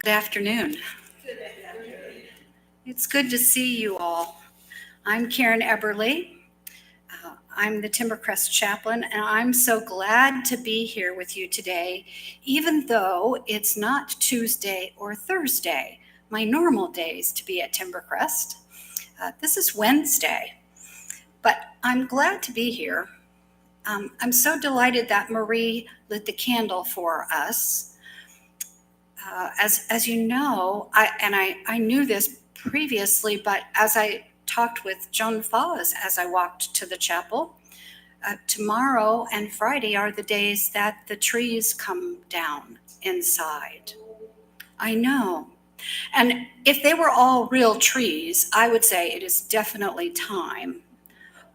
Good afternoon. It's good to see you all. I'm Karen Eberly. I'm the Timbercrest chaplain, and I'm so glad to be here with you today, even though it's not Tuesday or Thursday, my normal days to be at Timbercrest. This is Wednesday, but I'm glad to be here. I'm so delighted that Marie lit the candle for us. As you know, I knew this previously, but as I talked with Joan Foz as I walked to the chapel, tomorrow and Friday are the days that the trees come down inside. I know. And if they were all real trees, I would say it is definitely time.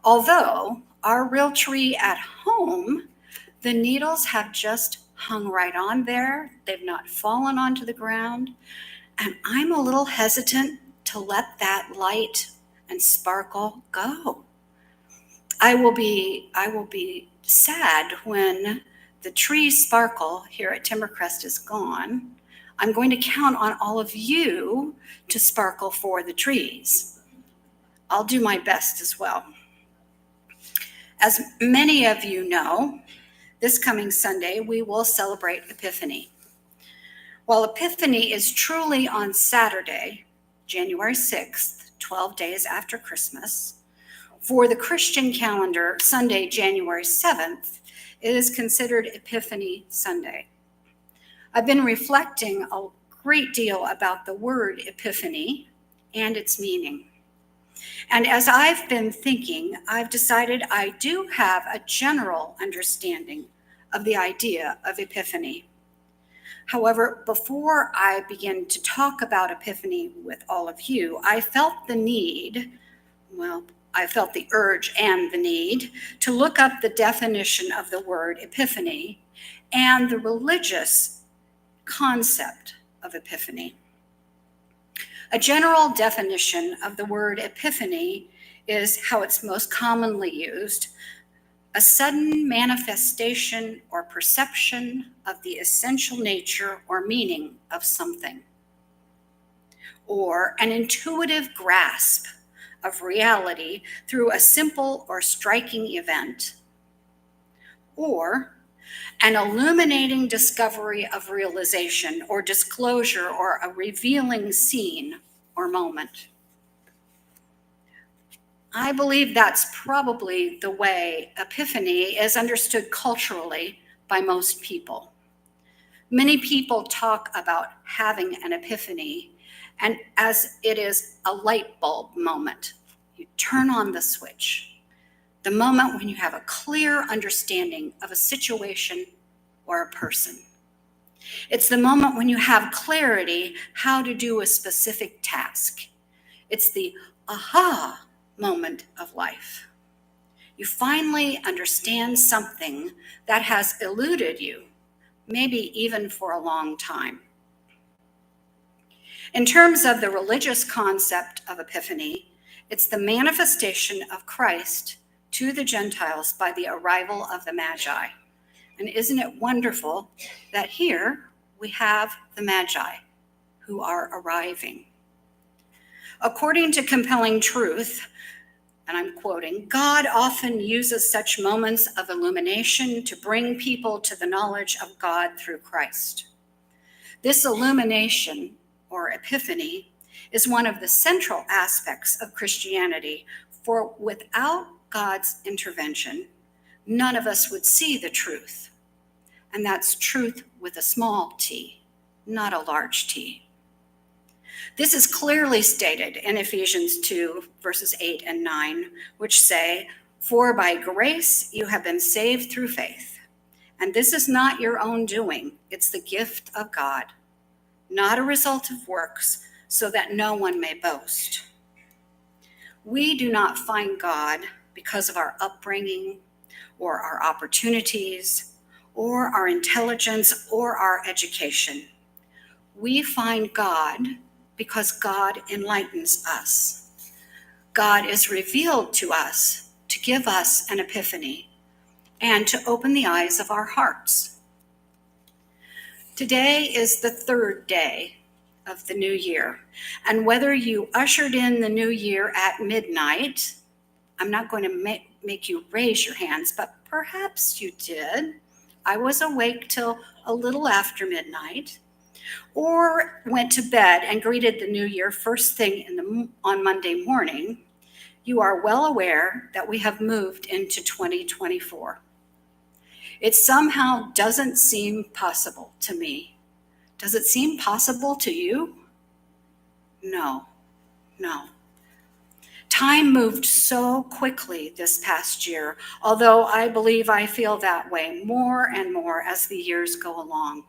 Although our real tree at home, the needles have just hung right on there. They've not fallen onto the ground. And I'm a little hesitant to let that light and sparkle go. I will be sad when the tree sparkle here at Timbercrest is gone. I'm going to count on all of you to sparkle for the trees. I'll do my best as well. As many of you know, this coming Sunday, we will celebrate Epiphany. While Epiphany is truly on Saturday, January 6th, 12 days after Christmas, for the Christian calendar, Sunday, January 7th, it is considered Epiphany Sunday. I've been reflecting a great deal about the word epiphany and its meaning. And as I've been thinking, I've decided I do have a general understanding of the idea of epiphany. However, before I begin to talk about epiphany with all of you, I felt the urge and the need to look up the definition of the word epiphany and the religious concept of epiphany. A general definition of the word epiphany is how it's most commonly used: a sudden manifestation or perception of the essential nature or meaning of something, or an intuitive grasp of reality through a simple or striking event, or an illuminating discovery of realization or disclosure or a revealing scene or moment. I believe that's probably the way epiphany is understood culturally by most people. Many people talk about having an epiphany, and as it is a light bulb moment. You turn on the switch. The moment when you have a clear understanding of a situation or a person. It's the moment when you have clarity how to do a specific task. It's the aha moment of life. You finally understand something that has eluded you, maybe even for a long time. In terms of the religious concept of epiphany, it's the manifestation of Christ to the Gentiles by the arrival of the Magi. And isn't it wonderful that here we have the Magi who are arriving? According to Compelling Truth, and I'm quoting, God often uses such moments of illumination to bring people to the knowledge of God through Christ. This illumination, or epiphany, is one of the central aspects of Christianity, for without God's intervention, none of us would see the truth. And that's truth with a small t, not a large T. This is clearly stated in Ephesians 2, verses 8 and 9, which say, "For by grace you have been saved through faith. And this is not your own doing, it's the gift of God, not a result of works, so that no one may boast." We do not find God because of our upbringing or our opportunities or our intelligence or our education. We find God because God enlightens us. God is revealed to us to give us an epiphany and to open the eyes of our hearts. Today is the third day of the new year. And whether you ushered in the new year at midnight, I'm not going to make you raise your hands, but perhaps you did. I was awake till a little after midnight, or went to bed and greeted the new year first thing on Monday morning. You are well aware that we have moved into 2024. It somehow doesn't seem possible to me. Does it seem possible to you? No, no. Time moved so quickly this past year, although I believe I feel that way more and more as the years go along.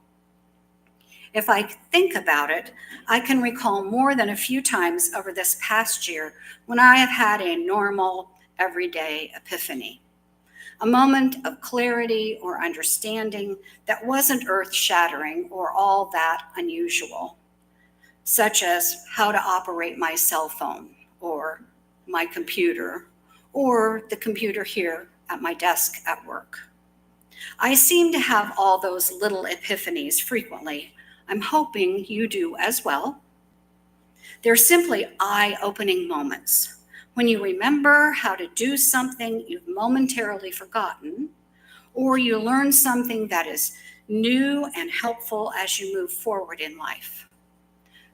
If I think about it, I can recall more than a few times over this past year when I have had a normal, everyday epiphany. A moment of clarity or understanding that wasn't earth-shattering or all that unusual, such as how to operate my cell phone or my computer or the computer here at my desk at work. I seem to have all those little epiphanies frequently. I'm hoping you do as well. They're simply eye-opening moments when you remember how to do something you've momentarily forgotten, or you learn something that is new and helpful as you move forward in life.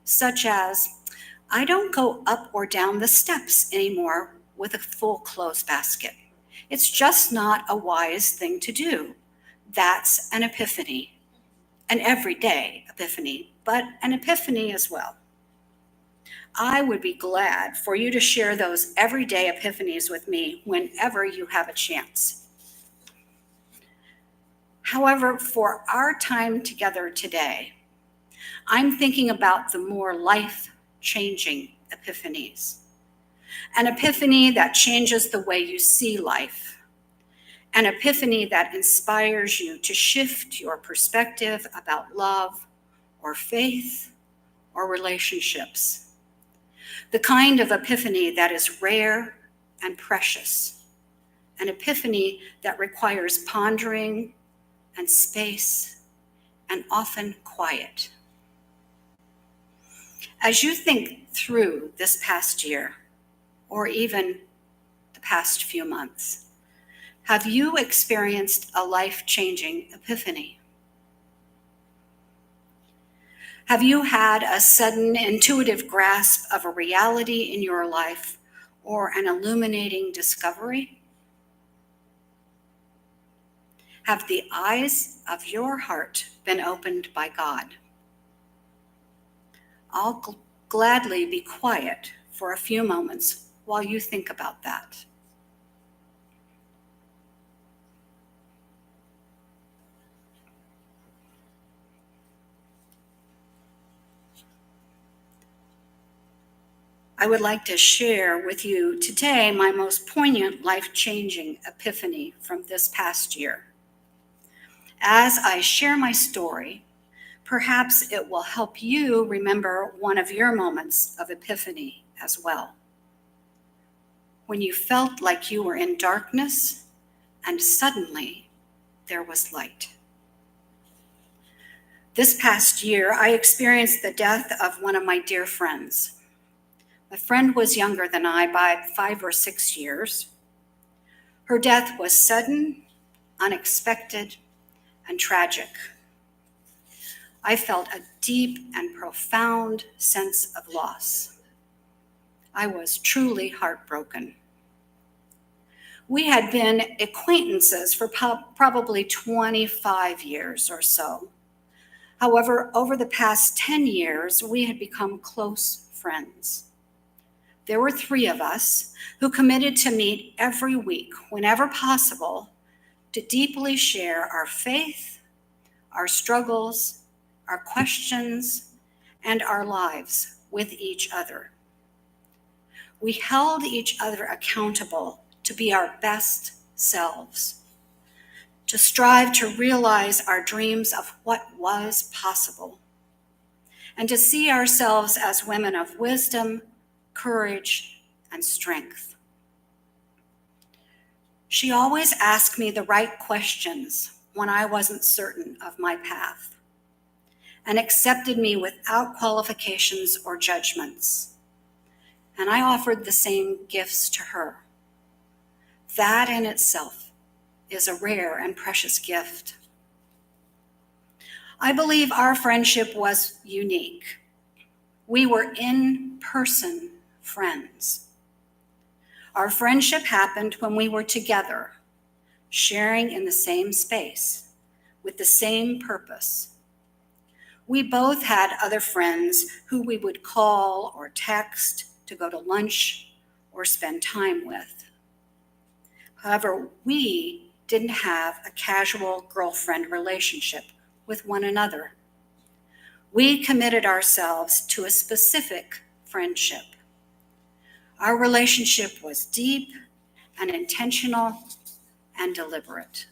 Such as, I don't go up or down the steps anymore with a full clothes basket. It's just not a wise thing to do. That's an epiphany, an everyday epiphany, but an epiphany as well. I would be glad for you to share those everyday epiphanies with me whenever you have a chance. However, for our time together today, I'm thinking about the more life-changing epiphanies. An epiphany that changes the way you see life. An epiphany that inspires you to shift your perspective about love or faith or relationships. The kind of epiphany that is rare and precious. An epiphany that requires pondering and space and often quiet. As you think through this past year, or even the past few months, have you experienced a life-changing epiphany? Have you had a sudden intuitive grasp of a reality in your life or an illuminating discovery? Have the eyes of your heart been opened by God? I'll gladly be quiet for a few moments while you think about that. I would like to share with you today my most poignant life-changing epiphany from this past year. As I share my story, perhaps it will help you remember one of your moments of epiphany as well. When you felt like you were in darkness and suddenly there was light. This past year, I experienced the death of one of my dear friends. My friend was younger than I by 5 or 6 years. Her death was sudden, unexpected, and tragic. I felt a deep and profound sense of loss. I was truly heartbroken. We had been acquaintances for probably 25 years or so. However, over the past 10 years, we had become close friends. There were 3 of us who committed to meet every week, whenever possible, to deeply share our faith, our struggles, our questions, and our lives with each other. We held each other accountable to be our best selves, to strive to realize our dreams of what was possible, and to see ourselves as women of wisdom, courage, and strength. She always asked me the right questions when I wasn't certain of my path. and accepted me without qualifications or judgments. And I offered the same gifts to her. That in itself is a rare and precious gift. I believe our friendship was unique. We were in-person friends. Our friendship happened when we were together, sharing in the same space, with the same purpose. We both had other friends who we would call or text to go to lunch or spend time with. However, we didn't have a casual girlfriend relationship with one another. We committed ourselves to a specific friendship. Our relationship was deep and intentional and deliberate.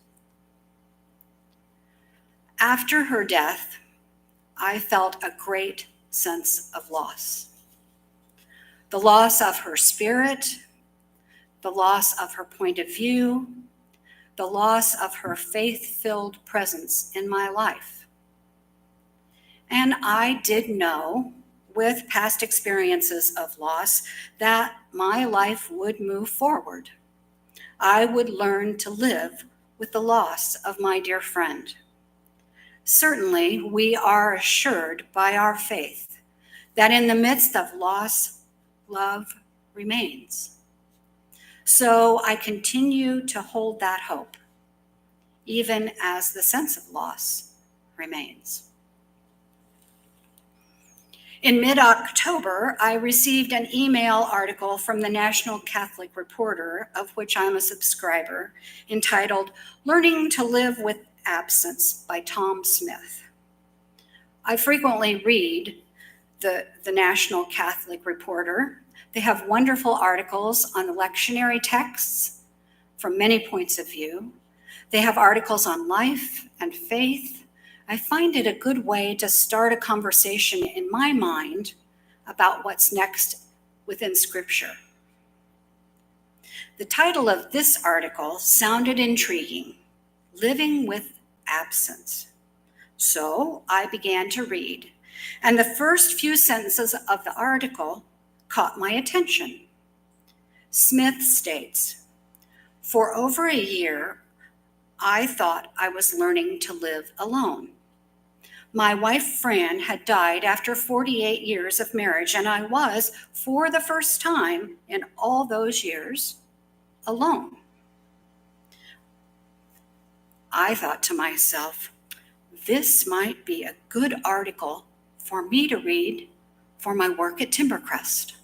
After her death, I felt a great sense of loss. The loss of her spirit, the loss of her point of view, the loss of her faith-filled presence in my life. And I did know, with past experiences of loss, that my life would move forward. I would learn to live with the loss of my dear friend. Certainly, we are assured by our faith that in the midst of loss, love remains. So I continue to hold that hope, even as the sense of loss remains. In mid-October, I received an email article from the National Catholic Reporter, of which I'm a subscriber, entitled "Learning to Live with Absence" by Tom Smith. I frequently read the National Catholic Reporter. They have wonderful articles on the lectionary texts from many points of view. They have articles on life and faith. I find it a good way to start a conversation in my mind about what's next within Scripture. The title of this article sounded intriguing, "Living with Absence." So I began to read, and the first few sentences of the article caught my attention. Smith states, "For over a year, I thought I was learning to live alone. My wife, Fran, had died after 48 years of marriage, and I was, for the first time in all those years, alone. I thought to myself, this might be a good article for me to read for my work at Timbercrest.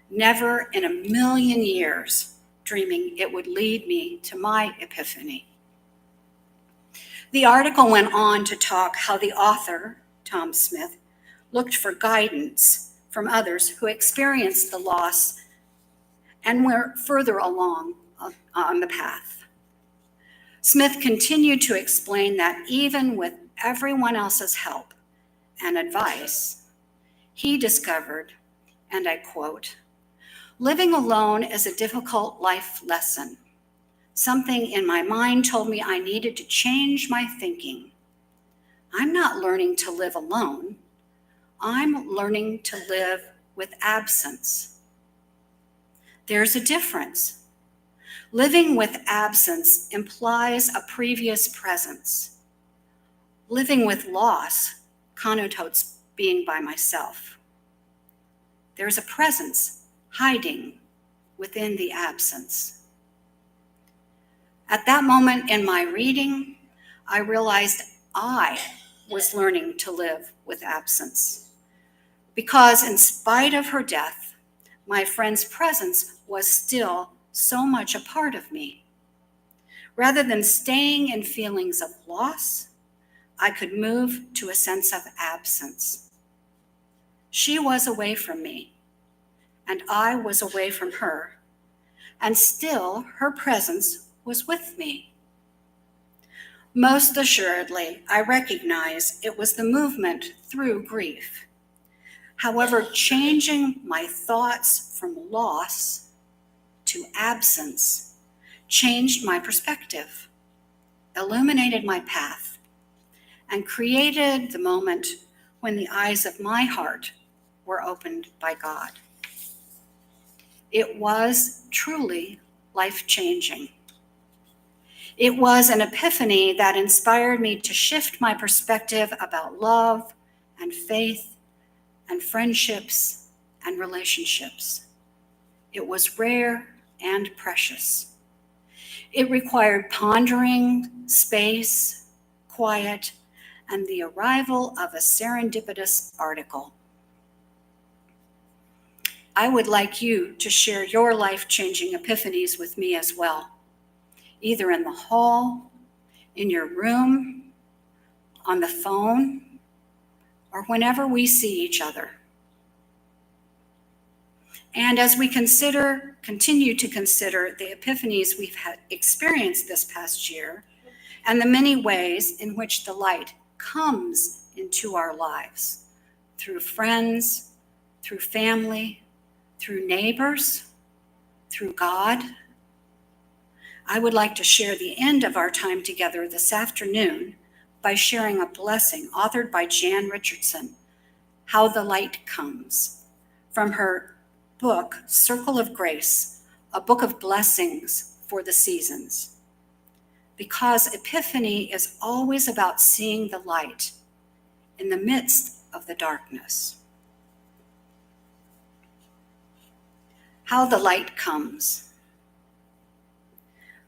Never in a million years dreaming it would lead me to my epiphany." The article went on to talk how the author, Tom Smith, looked for guidance from others who experienced the loss and were further along on the path. Smith continued to explain that even with everyone else's help and advice, he discovered, and I quote, "Living alone is a difficult life lesson. Something in my mind told me I needed to change my thinking. I'm not learning to live alone. I'm learning to live with absence. There's a difference. Living with absence implies a previous presence. Living with loss connotes being by myself. There's a presence hiding within the absence." At that moment in my reading, I realized I was learning to live with absence. Because in spite of her death, my friend's presence was still so much a part of me. Rather than staying in feelings of loss, I could move to a sense of absence. She was away from me, and I was away from her, and still her presence was with me. Most assuredly, I recognize it was the movement through grief. However, changing my thoughts from loss to absence changed my perspective, illuminated my path, and created the moment when the eyes of my heart were opened by God. It was truly life-changing. It was an epiphany that inspired me to shift my perspective about love and faith and friendships and relationships. It was rare and precious. It required pondering, space, quiet, and the arrival of a serendipitous article. I would like you to share your life-changing epiphanies with me as well, either in the hall, in your room, on the phone, or whenever we see each other. And as we continue to consider the epiphanies we've experienced this past year, and the many ways in which the light comes into our lives, through friends, through family, through neighbors, through God, I would like to share the end of our time together this afternoon by sharing a blessing authored by Jan Richardson, How the Light Comes, from her book, Circle of Grace, a book of blessings for the seasons. Because Epiphany is always about seeing the light in the midst of the darkness. How the light comes.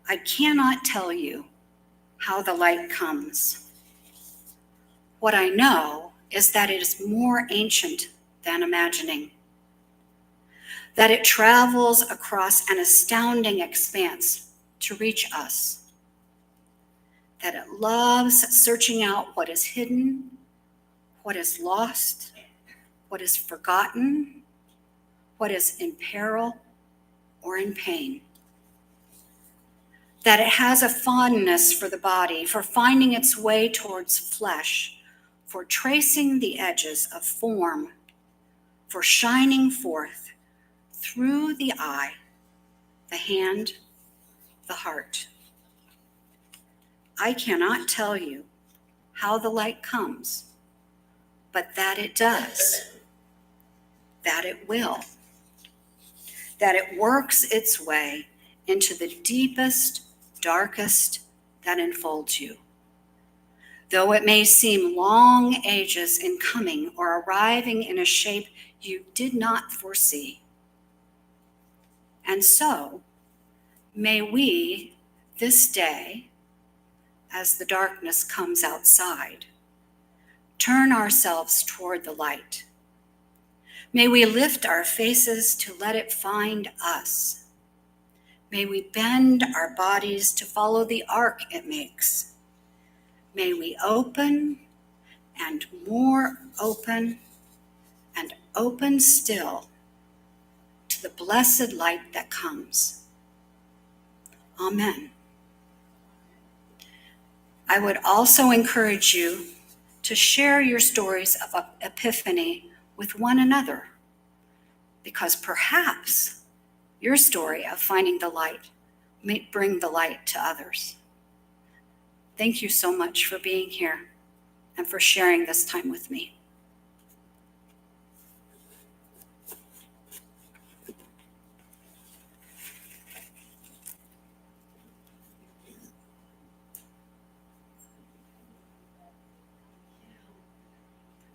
I cannot tell you how the light comes. What I know is that it is more ancient than imagining, that it travels across an astounding expanse to reach us, that it loves searching out what is hidden, what is lost, what is forgotten, what is in peril or in pain. That it has a fondness for the body, for finding its way towards flesh, for tracing the edges of form, for shining forth through the eye, the hand, the heart. I cannot tell you how the light comes, but that it does, that it will, that it works its way into the deepest, darkest that enfolds you. Though it may seem long ages in coming or arriving in a shape you did not foresee. And so, may we this day, as the darkness comes outside, turn ourselves toward the light. May we lift our faces to let it find us. May we bend our bodies to follow the arc it makes. May we open and more open and open still to the blessed light that comes. Amen. I would also encourage you to share your stories of Epiphany with one another, because perhaps your story of finding the light may bring the light to others. Thank you so much for being here and for sharing this time with me.